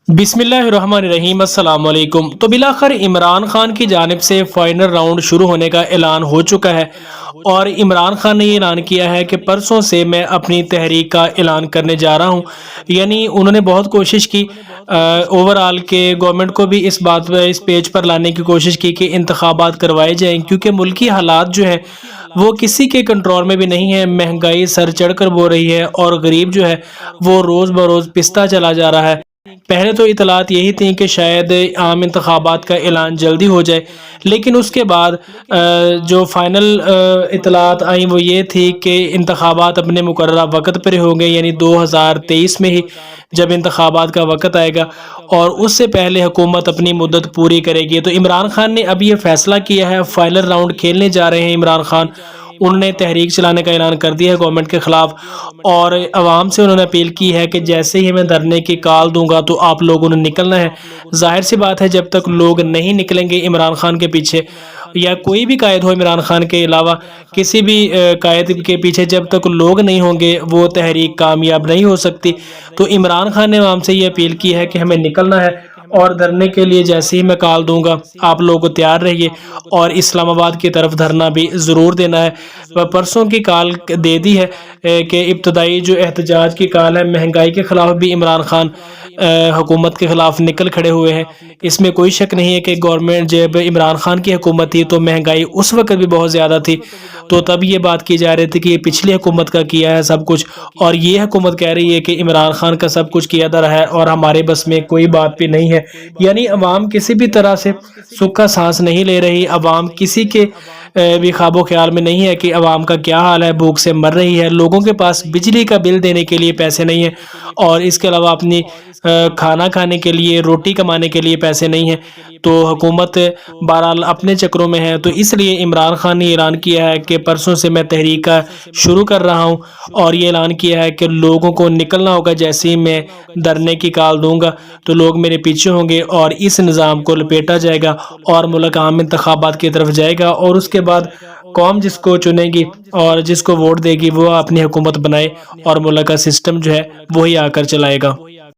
बिस्मिल्लाहिर्रहमानिर्रहीम अस्सलाम वालेकुम। तो बिलाखिर इमरान खान की जानिब से फाइनल राउंड शुरू होने का ऐलान हो चुका है और इमरान खान ने ये ऐलान किया है कि परसों से मैं अपनी तहरीक का ऐलान करने जा रहा हूँ। यानी उन्होंने बहुत कोशिश की ओवरऑल के गवर्नमेंट को भी इस बात पर इस पेज पर लाने की कोशिश की कि इंतखाबात करवाए जाएँ, क्योंकि मुल्की हालात जो है वो किसी के कंट्रोल में भी नहीं है। महंगाई सर चढ़ कर बो रही है और गरीब जो है वो रोज़ बरोज़ पिसता चला जा रहा है। पहले तो इतलात यही थी कि शायद आम इंतखाबात का ऐलान जल्दी हो जाए, लेकिन उसके बाद जो फाइनल इतलात आई वो ये थी कि इंतखाबात अपने मुकर्ररा वक्त पर होंगे, यानी 2023 में ही जब इंतखाबात का वक्त आएगा और उससे पहले हुकूमत अपनी मुद्दत पूरी करेगी। तो इमरान खान ने अब ये फैसला किया है, फाइनल राउंड खेलने जा रहे हैं इमरान खान। उन्होंने तहरीक चलाने का ऐलान कर दिया है गवर्नमेंट के ख़िलाफ़ और आवाम से उन्होंने अपील की है कि जैसे ही मैं धरने की कॉल दूंगा तो आप लोगों ने निकलना है। ज़ाहिर सी बात है, जब तक लोग नहीं निकलेंगे इमरान खान के पीछे, या कोई भी कायद हो इमरान खान के अलावा किसी भी कायद के पीछे, जब तक लोग नहीं होंगे वो तहरीक कामयाब नहीं हो सकती। तो इमरान खान ने आवाम से ये अपील की है कि हमें निकलना है और धरने के लिए जैसे ही मैं कॉल दूंगा आप लोग तैयार रहिए और इस्लामाबाद की तरफ धरना भी ज़रूर देना है। परसों की कॉल दे दी है कि इब्तदाई जो एहतजाज की कॉल है, महंगाई के ख़िलाफ़ भी इमरान खान हुकूमत के ख़िलाफ़ निकल खड़े हुए हैं। इसमें कोई शक नहीं है कि गवर्नमेंट जब इमरान खान की हुकूमत थी तो महंगाई उस वक्त भी बहुत ज़्यादा थी, तो तब ये बात की जा रही थी कि ये पिछली हुकूमत का किया है सब कुछ, और ये हुकूमत कह रही है कि इमरान खान का सब कुछ किया जा रहा है और हमारे बस में कोई बात भी नहीं है। यानी अवाम किसी भी तरह से सुख का सांस नहीं ले रही। अवाम किसी के भी ख्वाबो ख्याल में नहीं है कि अवाम का क्या हाल है, भूख से मर रही है। लोगों के पास बिजली का बिल देने के लिए पैसे नहीं है और इसके अलावा अपनी खाना खाने के लिए, रोटी कमाने के लिए पैसे नहीं है। तो हुकूमत बहरहाल अपने चक्रों में है। तो इसलिए इमरान खान ने ऐलान किया है कि परसों से मैं तहरीक का शुरू कर रहा हूँ और ये ऐलान किया है कि लोगों को निकलना होगा। जैसे ही मैं धरने की कॉल दूंगा तो लोग मेरे पीछे होंगे और इस निज़ाम को लपेटा जाएगा और मुल्क आम इंतखाबात की तरफ जाएगा और उसके बाद कौम जिसको चुनेगी और जिसको वोट देगी वो अपनी हुकूमत बनाए और मुल्क का सिस्टम जो है वही आकर चलाएगा।